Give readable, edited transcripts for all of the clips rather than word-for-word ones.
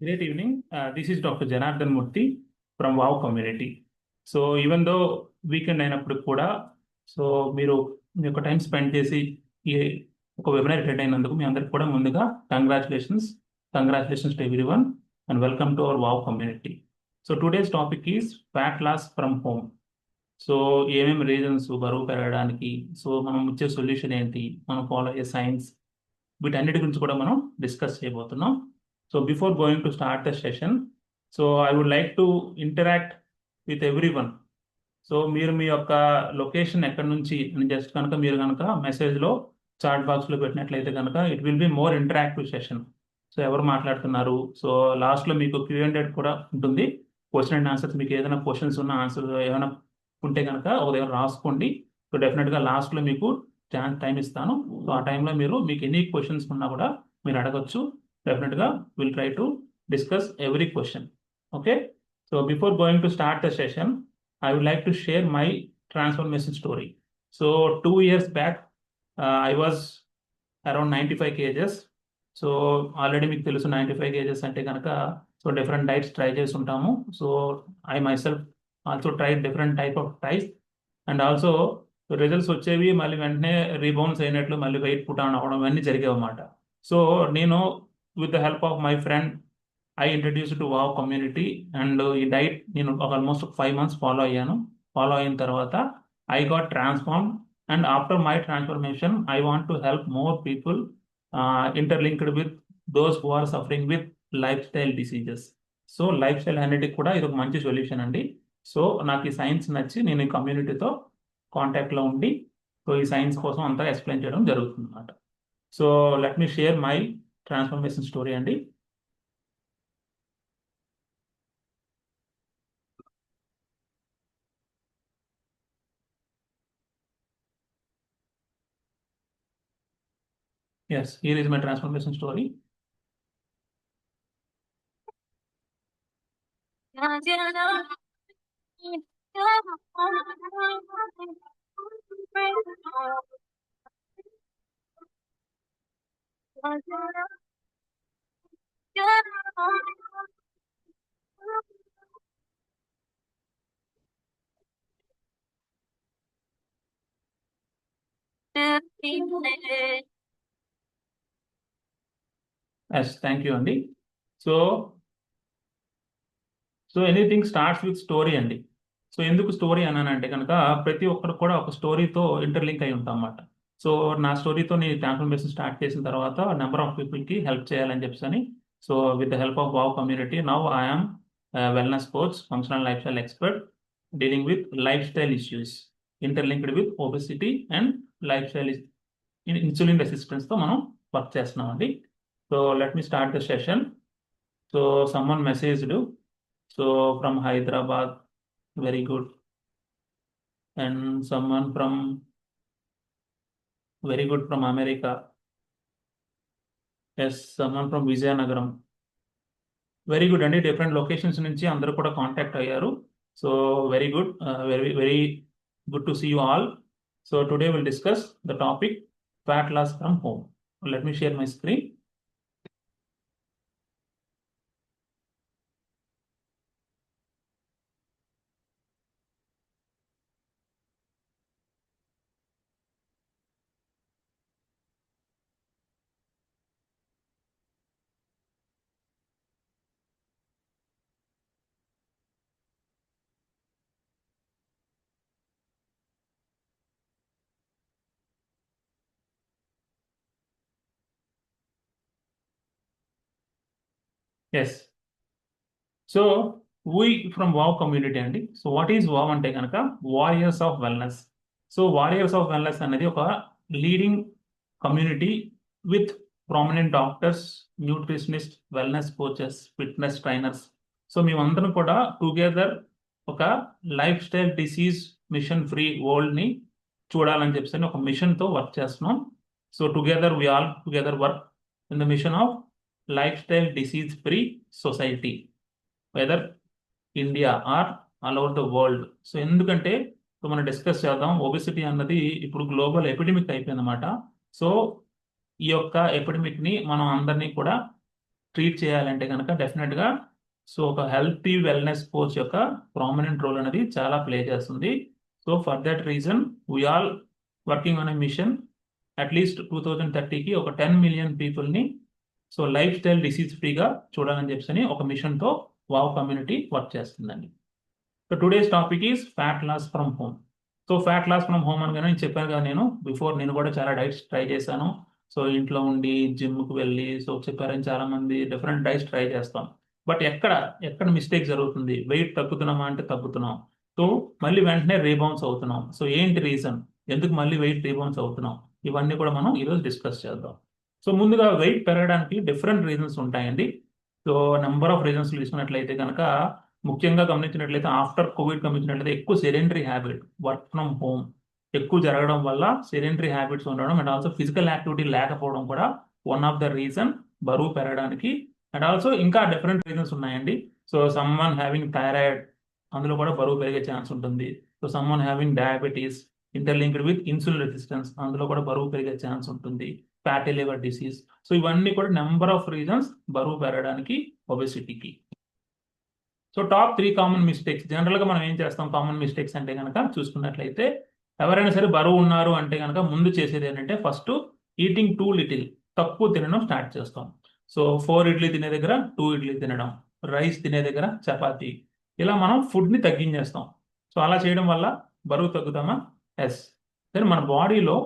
Great evening. This is Dr. Janardhan Murthy from WOW community. So even though weekend అయినప్పుడు కూడా so మీరు మీ యొక్క టైం స్పెండ్ చేసి ఈ ఒక వెబినార్ అటెండ్ అయినందుకు మీ అందరికి కూడా ముందుగా congratulations to everyone and welcome to our వావ్ community. So today's topic is fat loss from home. So ఏమేమి రీజన్స్ బరువు పెరగడానికి, సో మనం ఇచ్చే సొల్యూషన్ ఏంటి, మనం ఫాలో అయ్యే సైన్స్, వీటన్నిటి గురించి కూడా మనం డిస్కస్ చేయబోతున్నాం. So before going to start the session, so I would like to interact with every one. So మీరు మీ యొక్క లొకేషన్ ఎక్కడి నుంచి జస్ట్ కనుక మీరు కనుక మెసేజ్లో చాట్ బాక్స్లో పెట్టినట్లయితే కనుక it will be more interactive session. So ఎవరు మాట్లాడుతున్నారు, సో లాస్ట్లో మీకు Q&A కూడా ఉంటుంది. క్వశ్చన్ అండ్ ఆన్సర్స్, మీకు ఏదైనా క్వశ్చన్స్ ఉన్న ఆన్సర్ ఏమైనా ఉంటే కనుక ఒక దగ్గర రాసుకోండి. సో డెఫినెట్గా లాస్ట్లో మీకు టైం ఇస్తాను. సో ఆ టైంలో మీకు ఎన్ని క్వశ్చన్స్ ఉన్నా కూడా మీరు అడగచ్చు. డెఫినెట్గా will try to discuss every question. Okay. So before going to start the session, I would like to share my transformation story. So 2 years back, I was around 95 kgs. So already మీకు తెలుసు 95 kgs అంటే కనుక so different diets try చేసి ఉంటాము. So I my self also try different type of diets and also results వచ్చేవి, మళ్ళీ వెంటనే rebounds అయినట్లు మళ్ళీ వెయిట్ పుట్ ఆన్ అవ్వడం ఇవన్నీ జరిగేవి అన్నమాట. సో నేను with the help of my friend I introduce to వావ్ కమ్యూనిటీ అండ్ ఈ డైట్ నేను ఆల్మోస్ట్ 5 months ఫాలో అయ్యాను. ఫాలో అయిన తర్వాత I got transform and after my transformation I want to help more people interlinked with those who are suffering with life style diseases. So life style అన్నిటికి కూడా ఇది ఒక మంచి solution అండి. So నాకు ఈ సైన్స్ నచ్చి నేను ఈ కమ్యూనిటీతో కాంటాక్ట్లో ఉండి సో ఈ సైన్స్ కోసం అంతా ఎక్స్ప్లెయిన్ చేయడం జరుగుతుంది అన్నమాట. So let me share my transformation story అండి. Yes, here is my transformation story. Yes, thank you అండి. So anything starts with story అండి. సో ఎందుకు స్టోరీ అన్నానంటే కనుక ప్రతి ఒక్కరు కూడా ఒక స్టోరీతో ఇంటర్లింక్ అయి ఉంటాం అన్నమాట. సో నా స్టోరీతో నేను ట్రాన్స్ఫర్మేషన్ స్టార్ట్ చేసిన తర్వాత నెంబర్ ఆఫ్ పీపుల్కి హెల్ప్ చేయాలని చెప్పని so with the help of wow community now I'm wellness coach, functional life style expert dealing with life style issues interlinked with obesity and life style insulin రెసిస్టెన్స్తో మనం work చేస్తున్నామండి. So let me start the session. So someone messaged so from Hyderabad, very good. And someone from very good from America. Yes, someone from Vizianagaram. Very good అండి. Different locations నుంచి అందరూ కూడా contact అయ్యారు. So very good, very good to see you all. So today will discuss the topic fat loss from home. Let me share my screen. Yes. So we from వావ్ community అండి. So what is వావ్ అంటే కనుక warriors of wellness. So warriors of wellness అనేది ఒక leading community with prominent doctors, nutritionist, wellness coaches, fitness trainers. So మేమందరం కూడా together ఒక life style disease mission free వరల్డ్ని చూడాలని చెప్పి ఒక మిషన్తో వర్క్ చేస్తున్నాం. So together we all together work in the mission of life style disease free society, whether India or all over the world. So ఎందుకంటే సో మనం discuss చేద్దాం, obesity అన్నది ఇప్పుడు గ్లోబల్ ఎపిడమిక్ అయిపోయిందన్నమాట. సో ఈ యొక్క ఎపిడమిక్ని మనం అందరినీ కూడా ట్రీట్ చేయాలంటే కనుక డెఫినెట్గా సో ఒక హెల్తీ వెల్నెస్ కోచ్ యొక్క ప్రామినెంట్ రోల్ అనేది చాలా ప్లే చేస్తుంది. So for that reason we are working on a mission at least 2030కి ఒక 10 మిలియన్ పీపుల్ని సో లైఫ్ స్టైల్ డిసీజ్ ఫ్రీగా చూడాలని చెప్పి ఒక మిషన్తో వావ్ కమ్యూనిటీ వర్క్ చేస్తుందండి. So today's topic is fat loss from home. So fat loss from home అనగానే నేను చెప్పాను కదా, నేను కూడా చాలా డైట్స్ ట్రై చేశాను. సో ఇంట్లో ఉండి జిమ్కి వెళ్ళి సో చెప్పారని చాలా మంది డిఫరెంట్ డైట్స్ ట్రై చేస్తాం. బట్ ఎక్కడ మిస్టేక్ జరుగుతుంది? వెయిట్ తగ్గుతున్నామా అంటే తగ్గుతున్నాం, సో మళ్ళీ వెంటనే రీబౌన్స్ అవుతున్నాం. సో ఏంటి రీజన్, ఎందుకు మళ్ళీ వెయిట్ రీబౌన్స్ అవుతున్నాం? ఇవన్నీ కూడా మనం ఈరోజు డిస్కస్ చేద్దాం. సో ముందుగా వెయిట్ పెరగడానికి డిఫరెంట్ రీజన్స్ ఉంటాయండి. సో నెంబర్ ఆఫ్ రీజన్స్ తీసుకున్నట్లయితే కనుక ముఖ్యంగా గమనించినట్లయితే ఆఫ్టర్ కోవిడ్ గమనించినట్లయితే ఎక్కువ sedentary habit, work from home ఎక్కువ జరగడం వల్ల సెడెంటరీ హ్యాబిట్స్ ఉండడం అండ్ ఆల్సో ఫిజికల్ యాక్టివిటీ లేకపోవడం కూడా వన్ ఆఫ్ ద రీజన్ బరువు పెరగడానికి. అండ్ ఆల్సో ఇంకా డిఫరెంట్ రీజన్స్ ఉన్నాయండి. సో సమ్వన్ హ్యావింగ్ థైరాయిడ్, అందులో కూడా బరువు పెరిగే ఛాన్స్ ఉంటుంది. So someone having diabetes interlinked with insulin resistance, అందులో కూడా బరువు పెరిగే ఛాన్స్ ఉంటుంది. Fatty liver disease. సో ఇవన్నీ కూడా నెంబర్ ఆఫ్ రీజన్స్ బరువు పెరగడానికి, ఒబెసిటీకి. So top 3 common mistakes. జనరల్గా మనం ఏం చేస్తాం కామన్ మిస్టేక్స్ అంటే కనుక చూసుకున్నట్లయితే ఎవరైనా సరే బరువు ఉన్నారు అంటే కనుక ముందు చేసేది ఏంటంటే ఫస్ట్ ఈటింగ్ టూ లిటిల్, తక్కువ తినడం స్టార్ట్ చేస్తాం. సో 4 ఇడ్లీ తినే దగ్గర 2 ఇడ్లీ తినడం, రైస్ తినే దగ్గర చపాతి, ఇలా మనం ఫుడ్ని తగ్గించేస్తాం. సో అలా చేయడం వల్ల బరువు తగ్గుతామా? ఎస్. దెన్ మన బాడీలో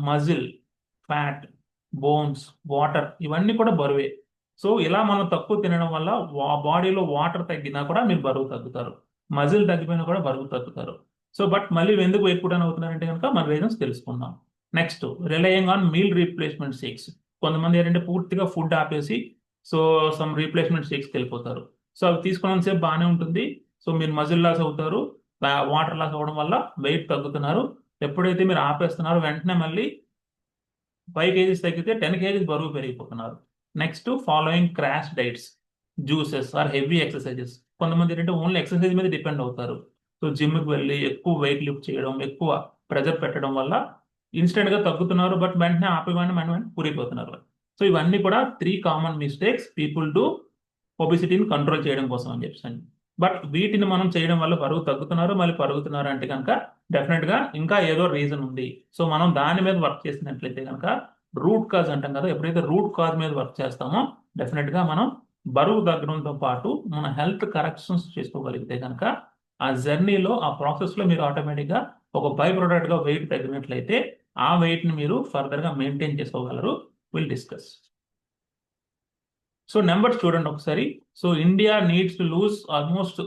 మజిల్, ఫ్యాట్, బోన్స్, వాటర్ ఇవన్నీ కూడా బరువే. సో ఇలా మనం తక్కువ తినడం వల్ల బాడీలో వాటర్ తగ్గినా కూడా మీరు బరువు తగ్గుతారు, మజిల్ తగ్గిపోయినా కూడా బరువు తగ్గుతారు. సో బట్ మళ్ళీ ఎందుకు వెయిట్ పుట్ అవుతున్నారంటే కనుక మన రీజన్స్ తెలుసుకుందాం. Next, relying on meal replacement shakes. కొంతమంది ఏంటంటే పూర్తిగా ఫుడ్ ఆపేసి సో సమ్ రీప్లేస్మెంట్ షేక్స్కి వెళ్ళిపోతారు. సో అవి తీసుకున్నంతసేపు బాగానే ఉంటుంది. సో మీరు మజిల్ లాస్ అవుతారు, వాటర్ లాస్ అవ్వడం వల్ల వెయిట్ తగ్గుతున్నారు. ఎప్పుడైతే మీరు ఆపేస్తున్నారో వెంటనే మళ్ళీ 5 కేజీస్ తగ్గితే 10 కేజీస్ బరువు పెరిగిపోతున్నారు. Next, following crash diets, juices or heavy exercises. కొంతమంది ఏంటంటే ఓన్లీ ఎక్సర్సైజ్ మీద డిపెండ్ అవుతారు. సో జిమ్కి వెళ్ళి ఎక్కువ వెయిట్ లిఫ్ట్ చేయడం, ఎక్కువ ప్రెజర్ పెట్టడం వల్ల ఇన్స్టెంట్గా తగ్గుతున్నారు, బట్ వెంటనే ఆపేవాడిని వెంటనే పూరిపోతున్నారు. సో ఇవన్నీ కూడా 3 కామన్ మిస్టేక్స్ పీపుల్ డూ ఒబిసిటీని కంట్రోల్ చేయడం కోసం అని చెప్పాను. బట్ వీటిని మనం చేయడం వల్ల బరువు తగ్గుతున్నారు, మళ్ళీ పరుగుతున్నారు అంటే కనుక డెఫినెట్గా ఇంకా ఏదో రీజన్ ఉంది. సో మనం దాని మీద వర్క్ చేసినట్లయితే కనుక రూట్ కాజ్ అంటాం కదా, ఎప్పుడైతే రూట్ కాజ్ మీద వర్క్ చేస్తామో డెఫినెట్గా మనం బరువు తగ్గడంతో పాటు మన హెల్త్ కరెక్షన్స్ చేసుకోగలిగితే కనుక ఆ జర్నీలో, ఆ ప్రాసెస్లో మీరు ఆటోమేటిక్గా ఒక బై ప్రొడక్ట్గా వెయిట్ తగ్గినట్లయితే ఆ వెయిట్ని మీరు ఫర్దర్గా మెయింటైన్ చేసుకోగలరు. Will discuss. సో నెంబర్స్ చూడండి ఒకసారి. So India needs to lose almost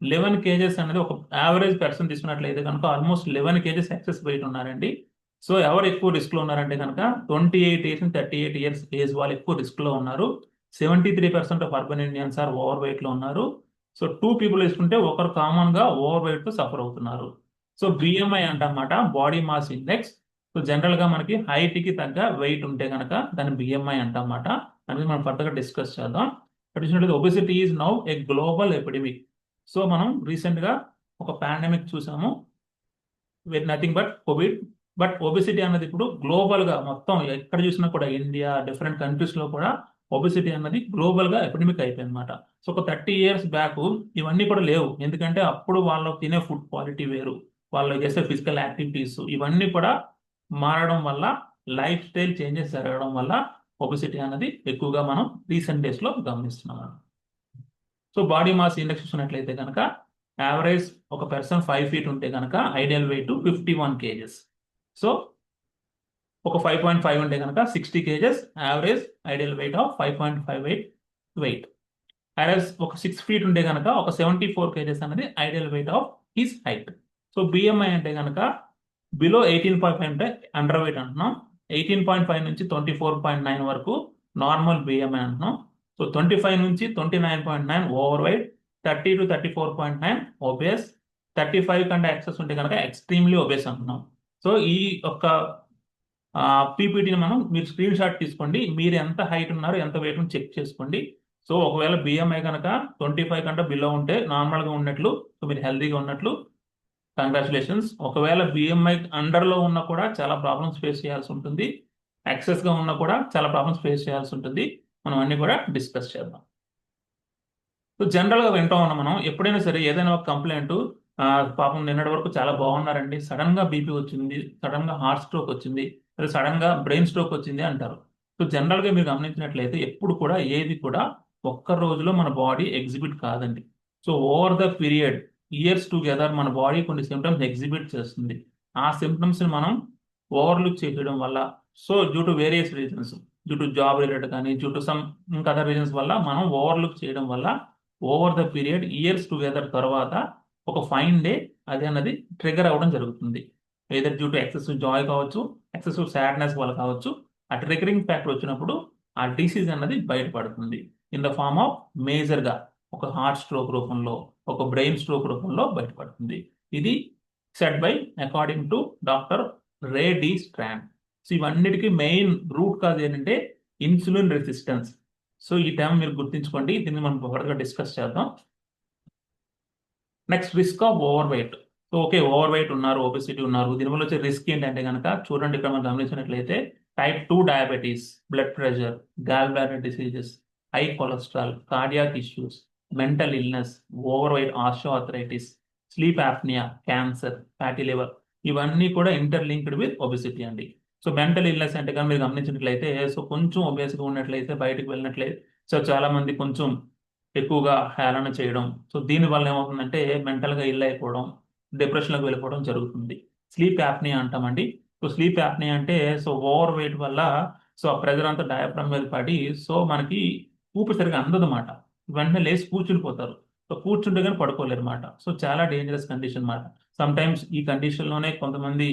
11 kgs అనేది ఒక యావరేజ్ పర్సన్ తీసుకున్నట్లయితే కనుక ఆల్మోస్ట్ 11 కేజెస్ ఎక్సెస్ వెయిట్ ఉన్నారండి. సో ఎవరు ఎక్కువ రిస్క్లో ఉన్నారంటే కనుక 28 ఇయర్స్ 38 ఇయర్స్ ఏజ్ వాళ్ళు ఎక్కువ రిస్క్లో ఉన్నారు. 73% of urban Indians are over వెయిట్లో ఉన్నారు. సో 2 పీపుల్ వేసుకుంటే ఒకరు కామన్గా ఓవర్ వెయిట్తో సఫర్ అవుతున్నారు. సో బిఎంఐ అంటమాట, బాడీ మాస్ ఇండెక్స్. సో జనరల్గా మనకి హైట్కి తగ్గ వెయిట్ ఉంటే కనుక దాన్ని బిఎంఐ అంటమాట. అనేది మనం ఫర్దర్గా డిస్కస్ చేద్దాం. చూసినట్లయితే obesity is now a global epidemic. So మనం రీసెంట్గా ఒక పాండమిక్ చూసాము with nothing but Covid. But obesity అన్నది ఇప్పుడు గ్లోబల్గా మొత్తం ఎక్కడ చూసినా కూడా ఇండియా, డిఫరెంట్ కంట్రీస్లో కూడా ఒబెసిటీ అన్నది గ్లోబల్గా ఎపిడమిక్ అయిపోయింది అనమాట. సో ఒక 30 ఇయర్స్ బ్యాక్ ఇవన్నీ కూడా లేవు, ఎందుకంటే అప్పుడు వాళ్ళు తినే ఫుడ్ క్వాలిటీ వేరు, వాళ్ళు చేసే ఫిజికల్ యాక్టివిటీస్ ఇవన్నీ కూడా మారడం వల్ల, లైఫ్ స్టైల్ చేంజెస్ జరగడం వల్ల ఒబెసిటీ అనేది ఎక్కువగా మనం రీసెంట్ డేస్లో గమనిస్తున్నాం. సో బాడీ మాస్ ఇండెక్స్ చూసినట్లయితే కనుక యావరేజ్ ఒక పర్సన్ 5 feet ఉంటే కనుక ఐడియల్ వెయిట్ 51 కేజెస్. సో ఒక 5.5 ఉంటే కనుక 60 kgs average ideal weight of 5.58 weight. Average ఒక 6 feet ఉంటే కనుక ఒక 74 కేజెస్ అనేది ideal weight of his height. So BMI అంటే కనుక బిలో 18.5 అంటే అండర్ వెయిట్ అంటున్నాం. 18.5 నుంచి 24.9 వరకు నార్మల్ బిఎంఐ అంటున్నాం. సో 25 నుంచి 29.9 ఓవర్ వెయిట్, 30 to 34.9 ఒబేస్, 35 కంటే ఎక్సెస్ ఉంటే కనుక ఎక్స్ట్రీమ్లీ ఒబేస్ అంటున్నాం. సో ఈ యొక్క పీపీటీని మీరు స్క్రీన్ షాట్ తీసుకోండి, మీరు ఎంత హైట్ ఉన్నారో ఎంత వెయిట్ చెక్ చేసుకోండి. సో ఒకవేళ బిఎంఐ కనుక 25 కంటే బిలో ఉంటే నార్మల్గా ఉన్నట్లు, సో మీరు హెల్తీగా ఉన్నట్లు, కంగ్రాచులేషన్స్. ఒకవేళ బిఎంఐ అండర్లో ఉన్నా కూడా చాలా ప్రాబ్లమ్స్ ఫేస్ చేయాల్సి ఉంటుంది, ఎక్సెస్గా ఉన్నా కూడా చాలా ప్రాబ్లమ్స్ ఫేస్ చేయాల్సి ఉంటుంది. మనం అన్ని కూడా డిస్కస్ చేద్దాం. సో జనరల్గా వింటూ ఉన్నాం మనం, ఎప్పుడైనా సరే ఏదైనా ఒక కంప్లైంట్, పాపం నిన్నటి వరకు చాలా బాగున్నారండి, సడన్ గా బీపీ వచ్చింది, సడన్ గా హార్ట్ స్ట్రోక్ వచ్చింది, లేదా సడన్ గా బ్రెయిన్ స్ట్రోక్ వచ్చింది అంటారు. సో జనరల్ గా మీరు గమనించినట్లయితే ఎప్పుడు కూడా ఏది కూడా ఒక్క రోజులో మన బాడీ ఎగ్జిబిట్ కాదండి. So over the period, years together మన బాడీ కొన్ని సిమ్టమ్స్ ఎగ్జిబిట్ చేస్తుంది. ఆ సిమ్టమ్స్ ని మనం ఓవర్లుక్ చేయడం వల్ల, so due to various reasons, due to job related కానీ, డ్యూ టు సమ్ ఇంకా అదర్ రీజన్స్ వల్ల మనం ఓవర్లుక్ చేయడం వల్ల over the period years together తర్వాత ఒక ఫైన్ డే అది అన్నది ట్రిగర్ అవ్వడం జరుగుతుంది. Either due to excessive Joy కావచ్చు, ఎక్సెసివ్ సాడ్నెస్ వల్ల కావచ్చు. ఆ ట్రిగరింగ్ ఫ్యాక్టర్ వచ్చినప్పుడు ఆ డిసీజ్ అన్నది బయటపడుతుంది ఇన్ ద ఫార్మ్ ఆఫ్ మేజర్గా ఒక హార్ట్ స్ట్రోక్ రూపంలో, ఒక బ్రెయిన్ స్ట్రోక్ రూపంలో బయటపడుతుంది. ఇది set by according to doctor Ray D Strand. So ఇవన్నిటికీ మెయిన్ రూట్ కాజ్ ఏంటంటే ఇన్సులిన్ రెసిస్టెన్స్. సో ఈ టైం మీరు గుర్తుంచుకోండి, దీన్ని మనం త్వరగా డిస్కస్ చేద్దాం. Next, risk of over weight. So okay, over weight ఉన్నారు, ఒబెసిటీ ఉన్నారు, దీనివల్ల వచ్చే రిస్క్ ఏంటంటే కనుక చూడండి, ఇక్కడ మనం గమనించినట్లయితే type 2 diabetes, blood pressure, gall bladder diseases, high cholesterol, cardiac issues, mental illness, over weight, osteoarthritis, sleep apnea, cancer, fatty liver, ఇవన్నీ కూడా ఇంటర్లింక్డ్ విత్ ఒబెసిటీ అండి. సో మెంటల్ ఇల్నెస్ అంటే కనుక మీరు గమనించినట్లయితే, సో కొంచెం ఒబేస్గా ఉన్నట్లయితే, బయటకు వెళ్ళినట్లయితే, సో చాలా మంది కొంచెం ఎక్కువగా హేళన చేయడం, సో దీని వల్ల ఏమవుతుందంటే మెంటల్గా ఇల్ అయిపోవడం, డిప్రెషన్లోకి వెళ్ళిపోవడం జరుగుతుంది. స్లీప్ యాప్నియా అంటామండి. సో స్లీప్ యాప్నియా అంటే, సో ఓవర్ వెయిట్ వల్ల సో ఆ ప్రెజర్ అంతా డయాఫ్రమ్ మీద పడి, సో మనకి ఊపిరి సరిగా అందదన్నమాట. వెంటనే లేచి కూర్చుని సో కూర్చుంటే కానీ పడుకోలేరు అనమాట. సో చాలా డేంజరస్ కండిషన్ అన్నమాట. సమ్ టైమ్స్ ఈ కండిషన్లోనే కొంతమంది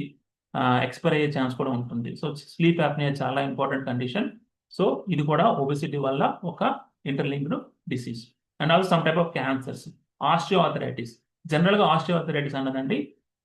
ఎక్స్పైర్ అయ్యే ఛాన్స్ కూడా ఉంటుంది. సో స్లీప్ యాప్నియా చాలా ఇంపార్టెంట్ కండిషన్. సో ఇది కూడా ఒబెసిటీ వల్ల ఒక interlinked disease. And also some type of cancers. Osteoarthritis. జనరల్గా ఆస్టియోఆర్థరైటిస్ అన్నదండి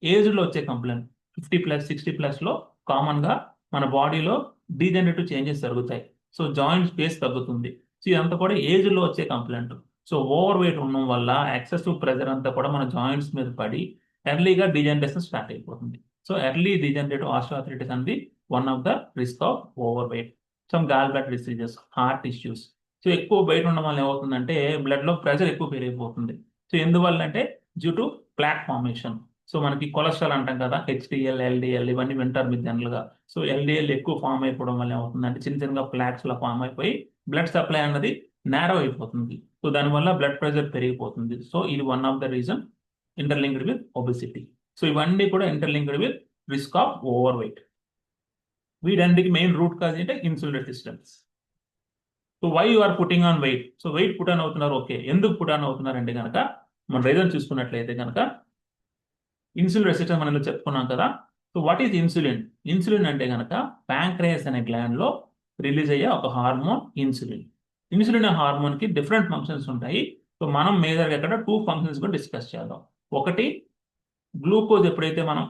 ఏజ్లో వచ్చే కంప్లైంట్. 50+, 60+లో కామన్గా మన బాడీలో డీజనరేటివ్ చేంజెస్ జరుగుతాయి. సో జాయింట్ స్పేస్ తగ్గుతుంది. సో ఇదంతా కూడా ఏజ్లో వచ్చే కంప్లైంట్. సో ఓవర్ వెయిట్ ఉండడం వల్ల ఎక్సెసివ్ ప్రెజర్ అంతా కూడా మన జాయింట్స్ మీద పడి ఎర్లీగా డీజనరేషన్ స్టార్ట్ అయిపోతుంది. సో ఎర్లీ డీజనరేటివ్ ఆస్టియోఆర్థరైటిస్ అనేది one of the risk of over weight. Some gall bladder diseases, heart issues. So ఎక్కువ బయట ఉండడం వల్ల ఏమవుతుందంటే బ్లడ్లో ప్రెషర్ ఎక్కువ పెరిగిపోతుంది. సో ఎందువల్ల అంటే due to plaque formation. So మనకి కొలెస్ట్రాల్ అంటాం కదా, హెచ్డిఎల్, ఎల్డిఎల్, ఇవన్నీ వింటారు మీరు జనరల్గా. సో ఎల్డిఎల్ ఎక్కువ ఫామ్ అయిపోవడం వల్ల ఏమవుతుందంటే చిన్న చిన్నగా ప్లాక్స్ లా ఫామ్ అయిపోయి బ్లడ్ సప్లై అన్నది నేరో అయిపోతుంది. సో దానివల్ల బ్లడ్ ప్రెషర్ పెరిగిపోతుంది. సో ఇది one of the reason interlinked with obesity. So ఇవన్నీ కూడా interlinked with risk of over weight. వీటన్నిటికి మెయిన్ రూట్ కాజ్ ఏంటంటే insulin resistance. So why you are putting on weight? So weight put on అవుతున్నారు, okay, ఎందుకు put on అవుతున్నారంటే కనుక మన reason చూసుకున్నట్లయితే కనుక ఇన్సులిన్ రెసిస్టెన్స్ మనం చెప్పుకున్నాం కదా. So what is insulin? Insulin అంటే కనుక ప్యాంక్రయాస్ అనే గ్లాండ్ లో రిలీజ్ అయ్యే ఒక హార్మోన్ ఇన్సులిన్. ఇన్సులిన్ అనే హార్మోన్ కి డిఫరెంట్ ఫంక్షన్స్ ఉంటాయి. సో మనం మేజర్గా ఇక్కడ 2 ఫంక్షన్స్ కూడా డిస్కస్ చేద్దాం. ఒకటి, గ్లూకోజ్. ఎప్పుడైతే మనం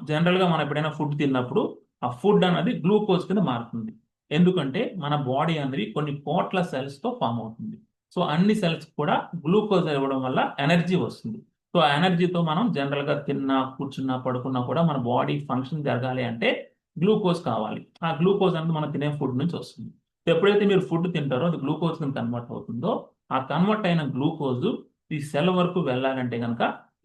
ఎప్పుడైనా ఫుడ్ తిన్నప్పుడు ఆ ఫుడ్ అనేది గ్లూకోజ్ కింద మారుతుంది. ఎందుకంటే మన బాడీ అనేది కొన్ని కోట్ల సెల్స్ తో ఫామ్ అవుతుంది. సో అన్ని సెల్స్ కూడా గ్లూకోజ్ ఇవ్వడం వల్ల ఎనర్జీ వస్తుంది. సో ఆ ఎనర్జీతో మనం జనరల్గా తిన్నా, కూర్చున్నా, పడుకున్నా కూడా మన బాడీ ఫంక్షన్ జరగాలి అంటే గ్లూకోజ్ కావాలి. ఆ గ్లూకోజ్ అనేది మనం తినే ఫుడ్ నుంచి వస్తుంది. సో ఎప్పుడైతే మీరు ఫుడ్ తింటారో అది గ్లూకోజ్ కింద కన్వర్ట్ అవుతుందో, ఆ కన్వర్ట్ అయిన గ్లూకోజ్ ఈ సెల్ వరకు వెళ్ళాలంటే కనుక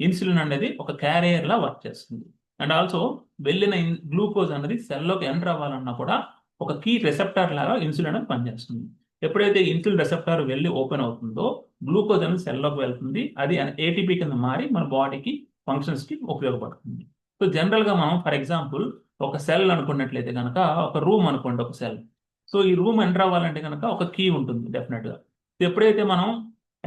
ఇన్సులిన్ అనేది ఒక క్యారియర్ లా వర్క్ చేస్తుంది. అండ్ ఆల్సో వెళ్ళిన గ్లూకోజ్ అనేది సెల్లోకి ఎంటర్ అవ్వాలన్నా కూడా ఒక కీ రిసెప్టార్ లాగా ఇన్సులిన్ అనేది పనిచేస్తుంది. ఎప్పుడైతే ఇన్సులిన్ రిసెప్టార్ వెళ్ళి ఓపెన్ అవుతుందో గ్లూకోజ్ అనేది సెల్లోకి వెళ్తుంది. అది ఏటీపీ కింద మారి మన బాడీకి ఫంక్షన్స్ కి ఉపయోగపడుతుంది. సో జనరల్గా మనం ఫర్ ఎగ్జాంపుల్ ఒక సెల్ అనుకున్నట్లయితే కనుక, ఒక రూమ్ అనుకోండి, ఒక సెల్. సో ఈ రూమ్ ఎంటర్ అవ్వాలంటే కనుక ఒక కీ ఉంటుంది డెఫినెట్గా. ఎప్పుడైతే మనం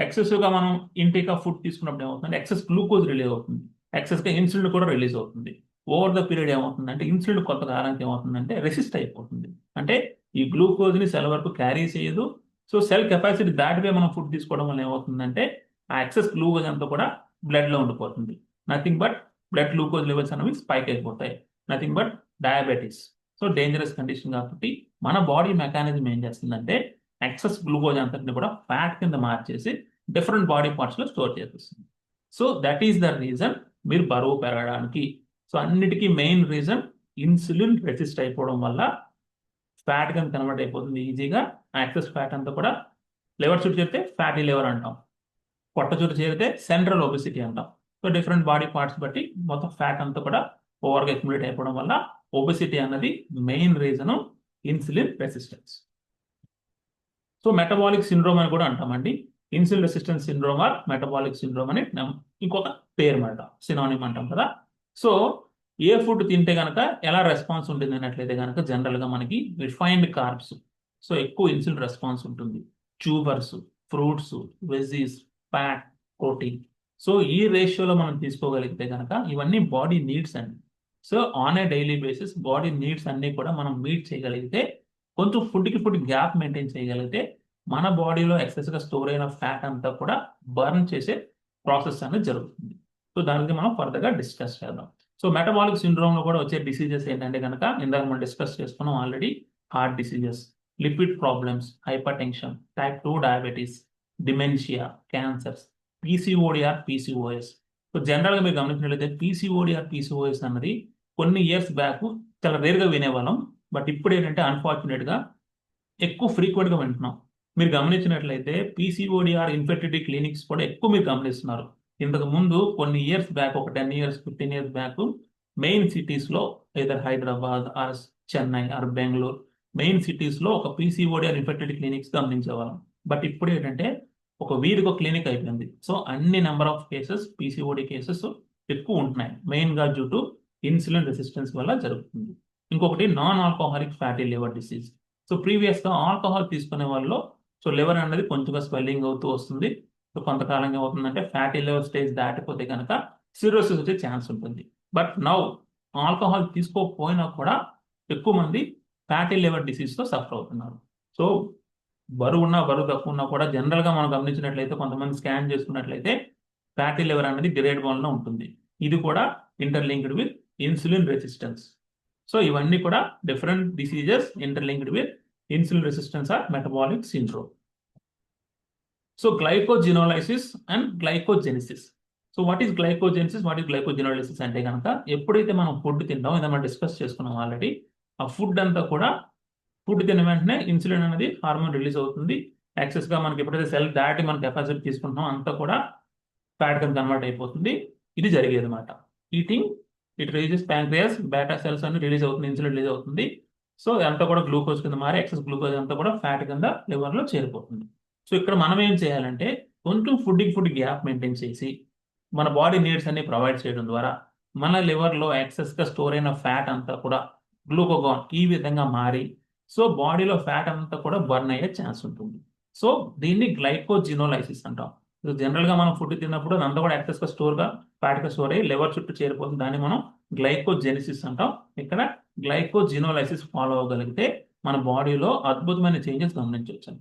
ఎక్సెసివ్గా మనం ఇంటేక్ ఆఫ్ ఫుడ్ తీసుకున్నప్పుడు ఏమవుతుంది, ఎక్సెస్ గ్లూకోజ్ రిలీజ్ అవుతుంది, ఎక్సెస్గా ఇన్సులిన్ కూడా రిలీజ్ అవుతుంది. ఓవర్ ద పీరియడ్ ఏమవుతుందంటే ఇన్సులిన్ కొంత కాలానికి ఏమవుతుందంటే రెసిస్ట్ అయిపోతుంది. అంటే ఈ గ్లూకోజ్ని సెల్ వరకు క్యారీ చేయదు. సో సెల్ కెపాసిటీ దాటిపోయి మనం ఫుడ్ తీసుకోవడం వల్ల ఏమవుతుందంటే ఆ ఎక్సెస్ గ్లూకోజ్ అంతా కూడా బ్లడ్లో ఉండిపోతుంది. Nothing but blood glucose levels అనేవి స్పైక్ అయిపోతాయి. Nothing but diabetes. So dangerous condition కాబట్టి మన బాడీ మెకానిజం ఏం చేస్తుందంటే ఎక్సెస్ గ్లూకోజ్ అంతటిని కూడా ఫ్యాట్ కింద మార్చేసి డిఫరెంట్ బాడీ పార్ట్స్లో స్టోర్ చేస్తుంది. So that is the reason మీరు బరువు పెరగడానికి. సో అన్నిటికీ మెయిన్ రీజన్ ఇన్సులిన్ రెసిస్ట్ అయిపోవడం వల్ల ఫ్యాట్ కింద కన్వర్ట్ అయిపోతుంది ఈజీగా. ఆ ఎక్సెస్ ఫ్యాట్ అంతా కూడా లివర్ చుట్టూ చేరితే ఫ్యాటీ లివర్ అంటాం, పొట్ట చుట్టూ చేరితే సెంట్రల్ ఒబెసిటీ అంటాం. సో డిఫరెంట్ బాడీ పార్ట్స్ బట్టి మొత్తం ఫ్యాట్ అంతా కూడా ఓవర్గా అక్యుములేట్ అయిపోవడం వల్ల ఒబెసిటీ అన్నది main reason insulin resistance. So metabolic syndrome అని కూడా అంటామండి. Insulin resistance syndrome are metabolic syndrome అని ఇంకొక పేరు మాట, సినానిమ్ అంటాం కదా. సో ఏ ఫుడ్ తింటే కనుక ఎలా రెస్పాన్స్ ఉంటుంది అన్నట్లయితే కనుక జనరల్గా మనకి రిఫైన్డ్ కార్బ్స్, సో ఎక్కువ ఇన్సులిన్ రెస్పాన్స్ ఉంటుంది. Tubers, fruits, veggies, fat, protein. So ఈ రేషియోలో మనం తీసుకోగలిగితే కనుక ఇవన్నీ బాడీ నీడ్స్ అండి. So on a daily basis body needs అన్నీ కూడా మనం మీట్ చేయగలిగితే, కొంచెం ఫుడ్కి ఫుడ్ గ్యాప్ మెయింటైన్ చేయగలిగితే మన బాడీలో ఎక్సెస్గా స్టోర్ అయిన ఫ్యాట్ అంతా కూడా బర్న్ చేసే ప్రాసెస్ అనేది జరుగుతుంది. సో దానికి మనం ఫర్దర్గా డిస్కస్ చేద్దాం. సో మెటబాలిక్ సిండ్రోమ్లో కూడా వచ్చే డిసీజెస్ ఏంటంటే కనుక ఇందాక మనం డిస్కస్ చేసుకున్నాం already. Heart diseases, lipid problems, hypertension, type 2 diabetes, dementia, cancers, PCOD or, PCOS. So జనరల్గా మీరు గమనించినట్లయితే పీసీఓడిఆర్, పీసీఓఎస్ అన్నది కొన్ని ఇయర్స్ బ్యాక్ చాలా రేర్గా వినేవాళ్ళం. బట్ ఇప్పుడు ఏంటంటే అన్ఫార్చునేట్గా ఎక్కువ ఫ్రీక్వెంట్గా వింటున్నాం. మీరు గమనించినట్లయితే పీసీఓడిఆర్ ఇన్ఫెర్టిలిటీ క్లినిక్స్ కూడా ఎక్కువ మీరు గమనిస్తున్నారు. ఇంతకు ముందు కొన్ని ఇయర్స్ బ్యాక్, ఒక 10 years 15 years బ్యాక్ మెయిన్ సిటీస్లో either Hyderabad or Chennai or Bengaluru main సిటీస్లో ఒక పీసీఓడిఆర్ ఇన్ఫెర్టిలిటీ క్లినిక్స్ గమనించేవాళ్ళం. బట్ ఇప్పుడు ఏంటంటే ఒక వీధికి ఒక క్లినిక్ అయిపోయింది. సో అన్ని number of cases, PCOD cases ఎక్కువ ఉంటున్నాయి, మెయిన్గా డ్యూ టు ఇన్సులిన్ రెసిస్టెన్స్ వల్ల జరుగుతుంది. ఇంకొకటి non alcoholic fatty liver disease. So ప్రీవియస్గా ఆల్కహాల్ తీసుకునే వాళ్ళు సో లివర్ అనేది కొంచెంగా స్వెల్లింగ్ అవుతూ వస్తుంది. సో కొంతకాలంగా అవుతుందంటే ఫ్యాటీ లివర్ స్టేజ్ దాటిపోతే కనుక సిరోసిస్ వచ్చే ఛాన్స్ ఉంటుంది. బట్ నౌ ఆల్కహాల్ తీసుకోకపోయినా కూడా ఎక్కువ మంది ఫ్యాటీ లివర్ డిసీజ్తో సఫర్ అవుతున్నారు. సో బరువు ఉన్నా బరువు తక్కువ ఉన్నా కూడా జనరల్గా మనం గమనించినట్లయితే కొంతమంది స్కాన్ చేసుకున్నట్లయితే ఫ్యాటీ లివర్ అనేది గ్రేడ్ 1లో ఉంటుంది. ఇది కూడా interlinked with insulin resistance. So ఇవన్నీ కూడా different diseases interlinked with insulin resistance or metabolic syndrome. So glycogenolysis and glycogenesis. So what is glycogenesis, what is glycogenolysis అంటే కనుక ఎప్పుడైతే మనం ఫుడ్ తింటామో, ఇదే మనం డిస్కస్ చేసుకున్నాం ఆల్రెడీ, ఆ ఫుడ్ అంతా కూడా ఫుడ్ తిన్న వెంటనే ఇన్సులిన్ అనేది హార్మోన్ రిలీజ్ అవుతుంది. యాక్సెస్గా మనకి ఎప్పుడైతే సెల్ దాటి మన కెపాసిటీ తీసుకుంటున్నాం అంతా కూడా ఫ్యాట్ గా కన్వర్ట్ అయిపోతుంది. ఇది జరిగేది అనమాట. Eating it releases pancreas, beta cells అన్ని రిలీజ్ అవుతుంది, ఇన్సులిన్ రిలీజ్ అవుతుంది. సో అంతా కూడా గ్లూకోజ్ కింద మారి ఎక్సెస్ గ్లూకోజ్ అంతా కూడా ఫ్యాట్ కింద లివర్లో చేరిపోతుంది. సో ఇక్కడ మనం ఏం చేయాలంటే కొంచెం ఫుడ్ గ్యాప్ మెయింటైన్ చేసి మన బాడీ నీడ్స్ అన్ని ప్రొవైడ్ చేయడం ద్వారా మన లివర్లో ఎక్సెస్గా స్టోర్ అయిన ఫ్యాట్ అంతా కూడా గ్లూకోగాన్ ఈ విధంగా మారి సో బాడీలో ఫ్యాట్ అంతా కూడా బర్న్ అయ్యే ఛాన్స్ ఉంటుంది. సో దీన్ని గ్లైకోజినోలైసిస్ అంటాం. జనరల్గా మనం ఫుడ్ తిన్నప్పుడు అదంతా కూడా ఎక్సెస్గా స్టోర్గా ఫ్యాట్గా స్టోర్ అయ్యి లివర్ చుట్టూ చేరిపోతుంది. దాన్ని మనం గ్లైకోజెనిసిస్ అంటాం. ఇక్కడ గ్లైకోజినోలైసిస్ ఫాలో అవ్వగలిగితే మన బాడీలో అద్భుతమైన చేంజెస్ గమనించవచ్చు.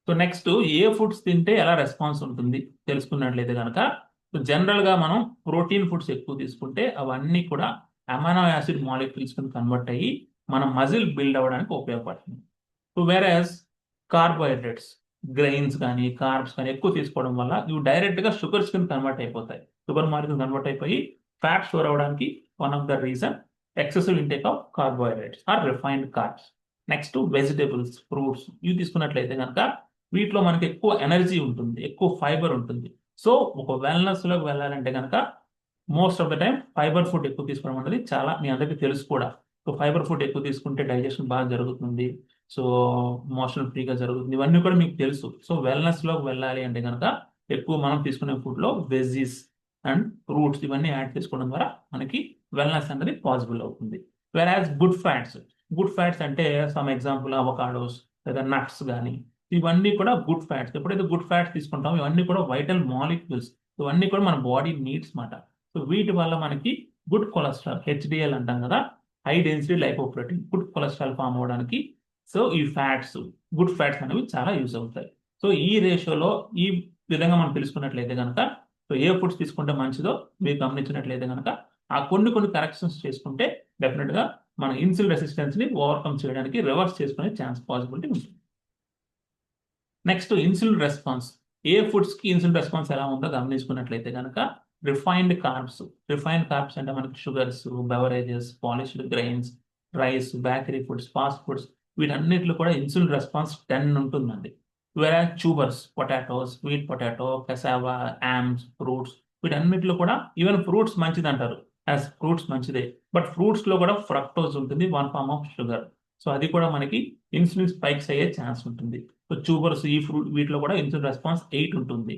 సో నెక్స్ట్ ఏ ఫుడ్స్ తింటే ఎలా రెస్పాన్స్ ఉంటుంది తెలుసుకున్నట్లయితే కనుక జనరల్గా మనం ప్రోటీన్ ఫుడ్స్ ఎక్కువ తీసుకుంటే అవన్నీ కూడా అమైనో యాసిడ్ మాలిక్యూల్స్ కింద కన్వర్ట్ అయ్యి మన మజిల్ బిల్డ్ అవ్వడానికి ఉపయోగపడుతుంది. సో వేరేస్ కార్బోహైడ్రేట్స్, గ్రెయిన్స్ కానీ కార్బ్స్ కానీ ఎక్కువ తీసుకోవడం వల్ల ఇవి డైరెక్ట్గా షుగర్స్ కింద కన్వర్ట్ అయిపోతాయి. షుగర్ మాలిక్యూల్ కన్వర్ట్ అయిపోయి ఫ్యాట్ స్టోర్ అవ్వడానికి one of the reason excessive intake of carbohydrates or refined carbs. Next vegetables, fruits ఇవి తీసుకున్నట్లయితే కనుక వీటిలో మనకి ఎక్కువ ఎనర్జీ ఉంటుంది, ఎక్కువ ఫైబర్ ఉంటుంది. సో ఒక వెల్నెస్లోకి వెళ్ళాలంటే కనుక most of the time fibre food ఎక్కువ తీసుకోవడం అనేది చాలా మీ అందరికీ తెలుసు కూడా. సో ఫైబర్ ఫుడ్ ఎక్కువ తీసుకుంటే డైజెషన్ బాగా జరుగుతుంది, సో మోషన్ ఫ్రీగా జరుగుతుంది, ఇవన్నీ కూడా మీకు తెలుసు. సో వెల్నెస్లోకి వెళ్ళాలి అంటే కనుక ఎక్కువ మనం తీసుకునే ఫుడ్లో వెజీస్ అండ్ ఫ్రూట్స్ ఇవన్నీ యాడ్ చేసుకోవడం ద్వారా మనకి వెల్నెస్ అనేది పాసిబుల్ అవుతుంది. వెరాజ్ గుడ్ ఫ్యాట్స్ అంటే సమ్ ఎగ్జాంపుల్ అవకాడోస్ లేదా నట్స్ కానీ ఇవన్నీ కూడా గుడ్ ఫ్యాట్స్. ఎప్పుడైతే గుడ్ ఫ్యాట్స్ తీసుకుంటామో ఇవన్నీ కూడా వైటల్ మాలిక్యూల్స్, ఇవన్నీ కూడా మన బాడీ నీడ్స్ మాట. సో వీటి వల్ల మనకి గుడ్ కొలెస్ట్రాల్, హెచ్డిఎల్ అంటాం కదా, high density lipoprotein, good cholesterol form అవడానికి సో ఈ ఫ్యాట్స్, గుడ్ ఫ్యాట్స్ అనేవి చాలా యూజ్ అవుతాయి. సో ఈ రేషియోలో ఈ విధంగా మనం తెలుసుకున్నట్లయితే కనుక సో ఏ ఫుడ్స్ తీసుకుంటే మంచిదో మీరు గమనించినట్లయితే కనుక ఆ కొన్ని కరెక్షన్స్ చేసుకుంటే డెఫినెట్గా మన ఇన్సులిన్ రెసిస్టెన్స్ని ఓవర్కమ్ చేయడానికి రివర్స్ చేసుకునే ఛాన్స్ పాసిబిలిటీ ఉంటుంది. Next insulin response. ఏ ఫుడ్స్కి ఇన్సులిన్ రెస్పాన్స్ ఎలా ఉందో గమనించుకున్నట్లయితే కనుక రిఫైన్డ్ కార్బ్స్ అంటే మనకి sugars, beverages, polished grains, rice, bakery foods, fast foods వీటన్నిటిలో కూడా ఇన్సులిన్ రెస్పాన్స్ 10 ఉంటుందండి. Whereas tubers, potatoes, sweet potato, cassava, yams, fruits, వీటన్నిటిలో కూడా ఈవెన్ ఫ్రూట్స్ మంచిది అంటారు. యాజ్ ఫ్రూట్స్ మంచిదే, బట్ ఫ్రూట్స్ లో కూడా ఫ్రక్టోజ్ ఉంటుంది, one form of sugar. So అది కూడా మనకి ఇన్సులిన్ స్పైక్స్ అయ్యే ఛాన్స్ ఉంటుంది. సో ట్యూబర్స్, ఈ ఫ్రూట్, వీటిలో కూడా ఇన్సులిన్ రెస్పాన్స్ 8 ఉంటుంది.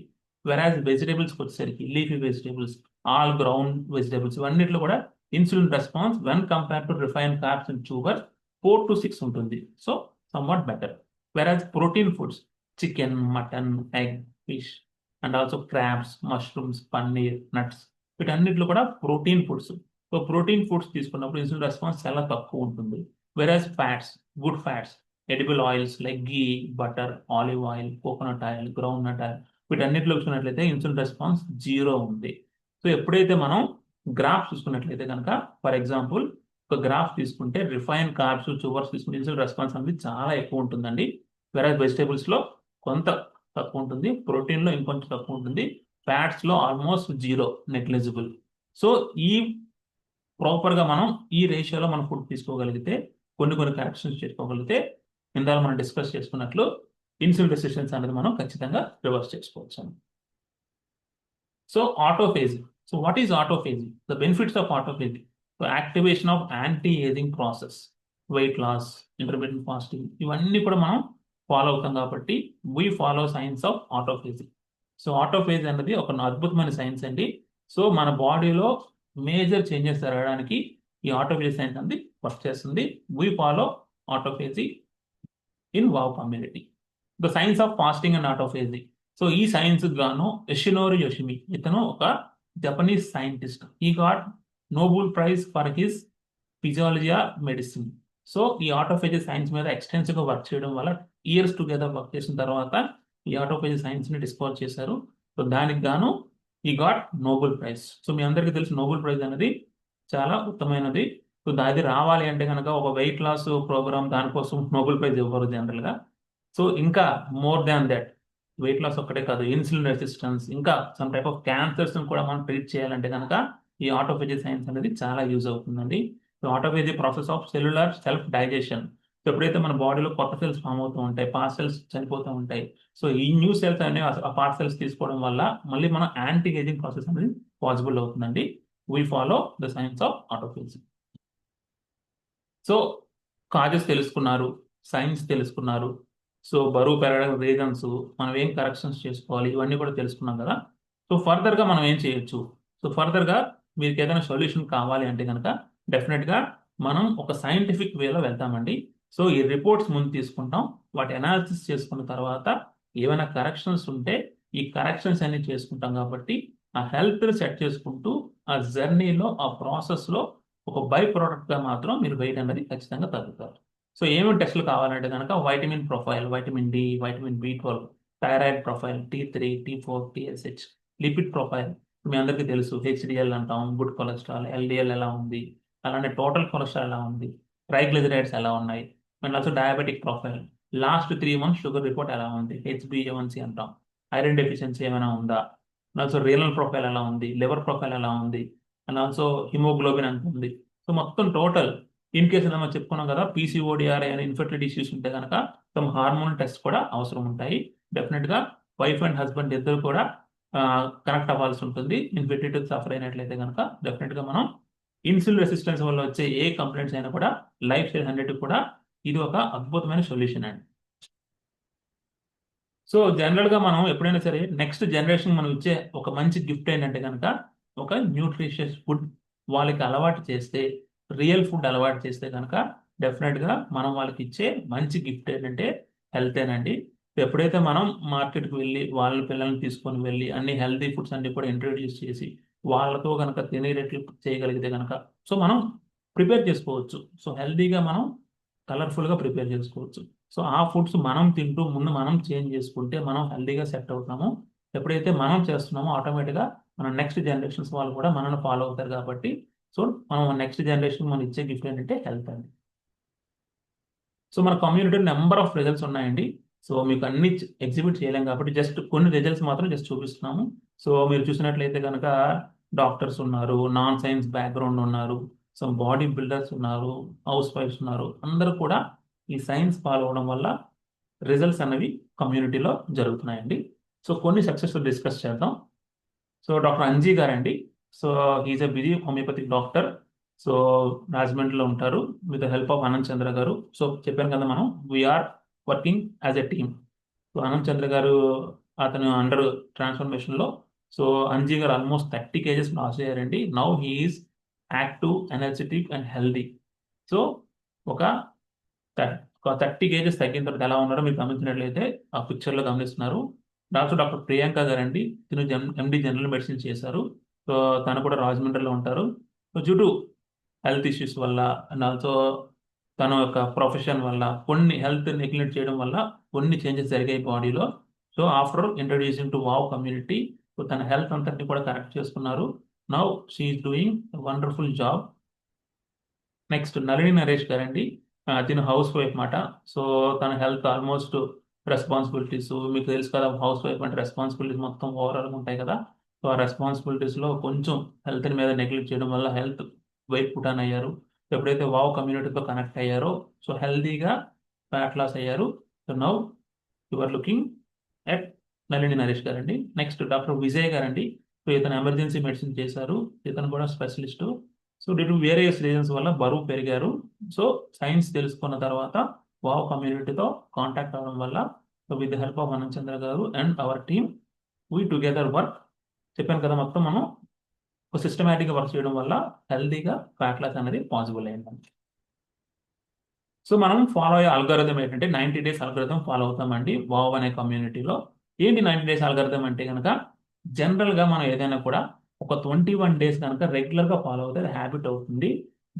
వెరాజ్ వెజిటేబుల్స్కి వచ్చేసరికి leafy vegetables, all ground vegetables, ఇవన్నిట్లో కూడా insulin response when compare to refine carbs and sugar 4 to 6 ఉంటుంది. So somewhat better. Whereas protein foods, chicken, mutton, egg, fish and also crabs, mushrooms, paneer, nuts, వీటన్నిటిలో కూడా protein foods. So protein foods తీసుకున్నప్పుడు insulin response చాలా తక్కువ ఉంటుంది. Whereas fats, good fats, edible oils like ghee, butter, olive oil, coconut oil, groundnut oil, వీటన్నిటిలో చూసినట్లయితే insulin response 0 ఉంది. So ఎప్పుడైతే మనం గ్రాఫ్ చూసుకున్నట్లయితే కనుక, ఫర్ ఎగ్జాంపుల్ ఒక గ్రాఫ్ తీసుకుంటే రిఫైన్ కార్బ్స్, షుగర్స్ తీసుకుంటే ఇన్సులిన్ రెస్పాన్స్ అనేది చాలా ఎక్కువ ఉంటుందండి. వెరాజ్ వెజిటేబుల్స్ లో కొంత తక్కువ ఉంటుంది, ప్రోటీన్ లో ఇంకొంచెం తక్కువ ఉంటుంది, ఫ్యాట్స్ లో ఆల్మోస్ట్ 0, నెగ్లిజిబుల్. సో ఈ ప్రాపర్ గా మనం ఈ రేషియోలో మనం ఫుడ్ తీసుకోగలిగితే, కొన్ని కరెక్షన్స్ చేసుకోగలిగితే, ఇందాక మనం డిస్కస్ చేసుకున్నట్లు ఇన్సులిన్ రెసిస్టెన్స్ అనేది మనం ఖచ్చితంగా రివర్స్ చేసుకోవచ్చు. So autophaging. So what is autophaging? The benefits of autophaging. So activation of anti ageing process, weight loss, intermediate fasting, ఇవన్నీ కూడా మనం ఫాలో అవుతాం కాబట్టి we follow science of autophaging. So autophage అనేది ఒక అద్భుతమైన సైన్స్ అండి. సో మన బాడీలో మేజర్ చేంజెస్ జరగడానికి ఈ ఆటోఫేజ్ సైన్స్ అనేది వర్క్ చేస్తుంది. We follow autophagy in wow community. The science of fasting and autophagy. So ఈ సైన్స్ గాను యషినోరి యోషిమి, ఇతను ఒక జపనీస్ సైంటిస్ట్. ఈ got Nobel prize for his physiology medicine. So ఈ ఆటోఫేజీ సైన్స్ మీద ఎక్స్టెన్సివ్ గా వర్క్ చేయడం వల్ల, ఇయర్స్ టుగెదర్ వర్క్ చేసిన తర్వాత ఈ ఆటోఫేజీ సైన్స్ ని డిస్కవర్ చేశారు. సో దానికి గాను ఈ గాట్ నోబెల్ ప్రైజ్. సో మీ అందరికీ తెలుసు నోబెల్ ప్రైజ్ అనేది చాలా ఉత్తమైనది. సో అది రావాలి అంటే కనుక ఒక వెయిట్ లాస్ ప్రోగ్రామ్, దానికోసం నోబెల్ ప్రైజ్ ఇవ్వరు జనరల్ గా. సో ఇంకా more than that, weight loss ఒక్కటే కాదు, ఇన్సులిన్ రెసిస్టెన్స్, ఇంకా సమ్ టైప్ ఆఫ్ క్యాన్సర్స్ కూడా మనం ట్రీట్ చేయాలంటే కనుక ఈ ఆటోఫేజీ సైన్స్ అనేది చాలా యూజ్ అవుతుందండి. So autophagy process of cellular self digestion. So ఎప్పుడైతే మన బాడీలో కొత్త సెల్స్ ఫామ్ అవుతూ ఉంటాయి, పాస్ట్ సెల్స్ చనిపోతూ ఉంటాయి, సో ఈ న్యూ సెల్స్ అనేవి ఆ పాస్ట్ సెల్స్ తీసుకోవడం వల్ల మళ్ళీ మన యాంటీ ఏజింగ్ ప్రాసెస్ అనేది పాసిబుల్ అవుతుందండి. We follow the science of autophagy. So causes తెలుసుకున్నారు, సైన్స్ తెలుసుకున్నారు, సో బరువు పెరగడం రీజన్స్, మనం ఏం కరెక్షన్స్ చేసుకోవాలి, ఇవన్నీ కూడా తెలుసుకున్నాం కదా. సో ఫర్దర్ గా మనం ఏం చేయొచ్చు? సో ఫర్దర్ గా మీకు ఏదైనా సొల్యూషన్ కావాలి అంటే కనుక డెఫినెట్ గా మనం ఒక సైంటిఫిక్ వేలో వెళ్తామండి. సో ఈ రిపోర్ట్స్ ముందు తీసుకుంటాం, వాటి అనాలిసిస్ చేసుకున్న తర్వాత ఏమైనా కరెక్షన్స్ ఉంటే ఈ కరెక్షన్స్ అన్ని చేసుకుంటాం. కాబట్టి ఆ హెల్త్ సెట్ చేసుకుంటూ ఆ జర్నీలో, ఆ ప్రాసెస్ లో ఒక బై ప్రోడక్ట్ గా మాత్రం మీరు వెయిట్ అనేది ఖచ్చితంగా తగ్గుతారు. సో ఏమేమి టెస్టులు కావాలంటే కనుక vitamin profile, vitamin D, vitamin B12, thyroid profile, T3, T4, TSH, lipid profile. మీ అందరికీ తెలుసు HDL అంటాం, గుడ్ కొలెస్ట్రాల్, LDL ఎలా ఉంది, అలానే టోటల్ కొలెస్ట్రాల్ ఎలా ఉంది, ట్రైగ్లిజరైడ్స్ ఎలా ఉన్నాయి, and also diabetic profile, last 3 months sugar report ఎలా ఉంది, HbA1c అంటాం, ఐరన్ డెఫిషియన్సీ ఏమైనా ఉందా, అండ్ ఆల్సో రీనల్ ప్రొఫైల్ ఎలా ఉంది, లివర్ ప్రొఫైల్ ఎలా ఉంది, అండ్ ఆల్సో హిమోగ్లోబిన్ ఎంత ఉంది. సో మొత్తం టోటల్, ఇన్ కేసు మనం చెప్పుకున్నాం కదా PCODR అయినా ఇన్ఫర్టిలిటీ ఇష్యూస్ ఉంటే కనుక సమ్ హార్మోన్ టెస్ట్ కూడా అవసరం ఉంటాయి. డెఫినెట్ గా వైఫ్ అండ్ హస్బెండ్ ఇద్దరు కూడా కనెక్ట్ అవ్వాల్సి ఉంటుంది. ఇన్ఫర్టిలిటీ సఫర్ అయినట్లయితే కనుక డెఫినెట్ గా మనం ఇన్సులిన్ రెసిస్టెన్స్ వల్ల వచ్చే ఏ కంప్లైంట్స్ అయినా కూడా, లైఫ్ స్టైల్ అన్నిటికీ కూడా ఇది ఒక అద్భుతమైన సొల్యూషన్ అండి. సో జనరల్ గా మనం ఎప్పుడైనా సరే నెక్స్ట్ జనరేషన్ మనం ఇచ్చే ఒక మంచి గిఫ్ట్ ఏంటంటే కనుక ఒక న్యూట్రిషియస్ ఫుడ్ వాళ్ళకి అలవాటు చేస్తే, రియల్ ఫుడ్ అలవాటు చేస్తే కనుక డెఫినెట్ గా మనం వాళ్ళకి ఇచ్చే మంచి గిఫ్ట్ ఏంటంటే హెల్తేనండి. ఎప్పుడైతే మనం మార్కెట్కి వెళ్ళి వాళ్ళ పిల్లల్ని తీసుకొని వెళ్ళి అన్ని హెల్తీ ఫుడ్స్ అన్ని కూడా ఇంట్రొడ్యూస్ చేసి వాళ్ళతో కనుక తినేటట్లు చేయగలిగితే కనుక, సో మనం ప్రిపేర్ చేసుకోవచ్చు. సో హెల్తీగా మనం కలర్ఫుల్గా ప్రిపేర్ చేసుకోవచ్చు. సో ఆ ఫుడ్స్ మనం తింటూ ముందు మనం చేంజ్ చేసుకుంటే మనం హెల్తీగా సెట్ అవుతాము. ఎప్పుడైతే మనం చేస్తున్నామో ఆటోమేటిక్గా మన నెక్స్ట్ జనరేషన్స్ వాళ్ళు కూడా మనల్ని ఫాలో అవుతారు. కాబట్టి సో మనం నెక్స్ట్ జనరేషన్ మనం ఇచ్చే గిఫ్ట్ ఏంటంటే హెల్త్ అండి. సో మన కమ్యూనిటీలో నెంబర్ ఆఫ్ రిజల్ట్స్ ఉన్నాయండి. సో మీకు అన్ని ఎగ్జిబిట్ చేయలేం కాబట్టి జస్ట్ కొన్ని రిజల్ట్స్ మాత్రం జస్ట్ చూపిస్తున్నాము. సో మీరు చూసినట్లయితే కనుక డాక్టర్స్ ఉన్నారు, నాన్ సైన్స్ బ్యాక్గ్రౌండ్ ఉన్నారు, సో బాడీ బిల్డర్స్ ఉన్నారు, హౌస్ వైఫ్స్ ఉన్నారు, అందరూ కూడా ఈ సైన్స్ ఫాలో అవడం వల్ల రిజల్ట్స్ అనేవి కమ్యూనిటీలో జరుగుతున్నాయండి. సో కొన్ని సక్సెస్ డిస్కస్ చేద్దాం. సో డాక్టర్ అంజీ గారండి. So he is a busy homeopathic doctor. So రాజమండ్రిలో ఉంటారు with the help of Anant Chandra గారు. సో చెప్పాను కదా మనం we are working as a team. So Anant Chandra గారు అతను అండర్ ట్రాన్స్ఫర్మేషన్లో. సో అంజీ గారు ఆల్మోస్ట్ 30 kgs లాస్ అయ్యారండి. Now he is active, energetic and healthy. So ఒక 30 kgs తగ్గిన తర్వాత ఎలా ఉన్నారో మీరు గమనించినట్లయితే ఆ పిక్చర్లో గమనిస్తున్నారు. డాక్టర్ ప్రియాంక గారండి. తిను ఎండి జనరల్ మెడిసిన్ చేశారు. సో తను కూడా రాజమండ్రిలో ఉంటారు. So due to health issues వల్ల అండ్ ఆల్సో తన యొక్క ప్రొఫెషన్ వల్ల కొన్ని హెల్త్ నెగ్లెక్ట్ చేయడం వల్ల కొన్ని చేంజెస్ జరిగాయి బాడీలో. సో ఆఫ్టర్ ఇంట్రడ్యూసింగ్ టు వావ్ కమ్యూనిటీ, సో తన హెల్త్ అంతటిని కూడా కరెక్ట్ చేసుకున్నారు. Now she is doing wonderful job. Next Nalini Naresh గారండి. తిను హౌస్ వైఫ్ మాట. సో తన హెల్త్ ఆల్మోస్ట్ రెస్పాన్సిబిలిటీస్ మీకు తెలుసు కదా, హౌస్ వైఫ్ అంటే రెస్పాన్సిబిలిటీస్ మొత్తం ఓవరాల్గా ఉంటాయి కదా. సో ఆ రెస్పాన్సిబిలిటీస్లో కొంచెం హెల్త్ మీద నెగ్లెక్ట్ చేయడం వల్ల హెల్త్ వైపు పుటాన్ అయ్యారు. ఎప్పుడైతే వావ్ కమ్యూనిటీతో కనెక్ట్ అయ్యారో సో హెల్తీగా ఫ్యాట్ లాస్ అయ్యారు. So now you are looking at Nalini Naresh గారండి. నెక్స్ట్ డాక్టర్ విజయ్ గారండి. సో ఇతను ఎమర్జెన్సీ మెడిసిన్ చేశారు. ఇతను కూడా specialist. So due to various reasons వల్ల బరువు పెరిగారు. సో సైన్స్ తెలుసుకున్న తర్వాత వావ్ కమ్యూనిటీతో కాంటాక్ట్ అవ్వడం వల్ల so with the help of Anant Chandra గారు and our team we together work. చెప్పాను కదా, మొత్తం మనం ఒక సిస్టమేటిక్గా వర్క్ చేయడం వల్ల హెల్తీగా ఫ్యాట్ లాస్ అనేది పాసిబుల్ అయిందండి. సో మనం ఫాలో అయ్యే అల్గారిథం ఏంటంటే 90 days అల్గారిథం ఫాలో అవుతామండి వావ్ అనే కమ్యూనిటీలో. ఏంటి 90 days అల్గారిథం అంటే కనుక, జనరల్గా మనం ఏదైనా కూడా ఒక 21 days కనుక రెగ్యులర్గా ఫాలో అవుతే అది హ్యాబిట్ అవుతుంది.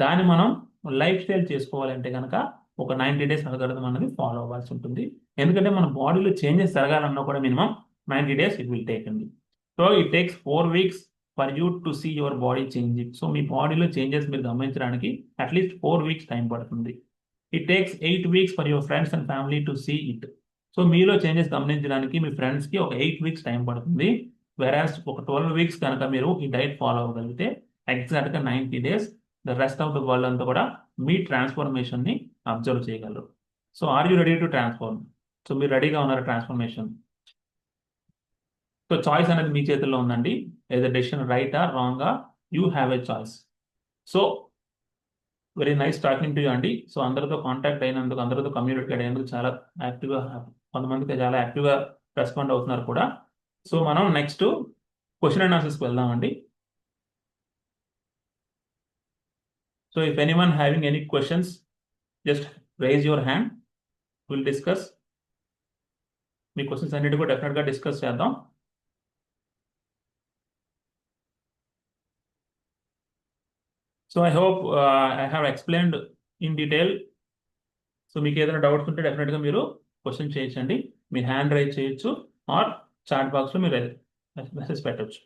దాన్ని మనం లైఫ్ స్టైల్ చేసుకోవాలంటే కనుక ఒక 90 days అల్గారిథం అనేది ఫాలో అవ్వాల్సి ఉంటుంది. ఎందుకంటే మన బాడీలో చేంజెస్ జరగాలన్నా కూడా minimum 90 days it will take అండి. So it takes 4 weeks for you to see your body changing. So మీ బాడీలో చేంజెస్ మీరు గమనించడానికి అట్లీస్ట్ 4 weeks టైం పడుతుంది. It takes 8 weeks for your friends and family to see it. So మీలో changes గమనించడానికి మీ ఫ్రెండ్స్కి ఒక 8 weeks టైం పడుతుంది. వెరాస్ ఒక 12 weeks కనుక మీరు ఈ డైట్ ఫాలో అవ్వగలిగితే ఎగ్జాక్ట్గా 90 days the rest of the world అంతా కూడా మీ ట్రాన్స్ఫర్మేషన్ని అబ్జర్వ్ చేయగలరు. So are you ready to transform? So మీరు రెడీగా ఉన్నారు ట్రాన్స్ఫర్మేషన్? సో చాయిస్ అనేది మీ చేతుల్లో ఉందండి. ఏదో డెసిషన్ రైటా రాంగా, you have a choice. So very nice talking to you అండి. సో అందరితో కాంటాక్ట్ అయినందుకు, అందరితో కమ్యూనికేట్ అయినందుకు చాలా యాక్టివ్గా, కొంతమందికి చాలా యాక్టివ్గా రెస్పాండ్ అవుతున్నారు కూడా. సో మనం నెక్స్ట్ క్వశ్చన్ అండ్ ఆన్సర్స్కి వెళ్దామండి. So if anyone having any questions just rise your hand, will discuss. Me questions అన్నిటి కూడా డెఫినెట్గా డిస్కస్ చేద్దాం. So I hope I have explained in detail. So మీకు ఏదైనా డౌట్స్ ఉంటే డెఫినెట్గా మీరు క్వశ్చన్ చేయొచ్చండి. మీ హ్యాండ్ రైజ్ చేయొచ్చు ఆర్ చాట్ బాక్స్లో మీరు మెసేజ్ పెట్టవచ్చు.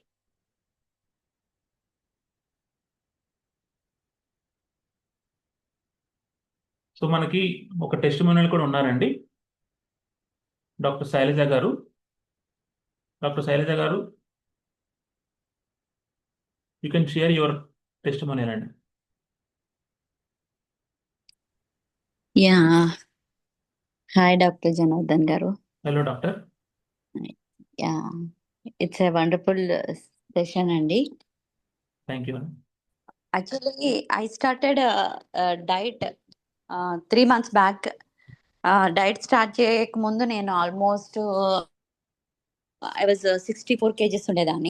సో మనకి ఒక టెస్టిమోనియల్ కూడా ఉన్నారండి, డాక్టర్ శైలజ గారు. డాక్టర్ శైలజ గారు, you can share your testimonial అండి. యా హాయ్ డాక్టర్ జనార్దన్ గారు. Hello doctor. Yeah it's a wonderful session అండి. Thank you. Actually I started diet 3 months back. Diet start చేయక ముందు నేను ఆల్మోస్ట్ ఐ వాజ్ 64 kgs ఉండేదాన్ని.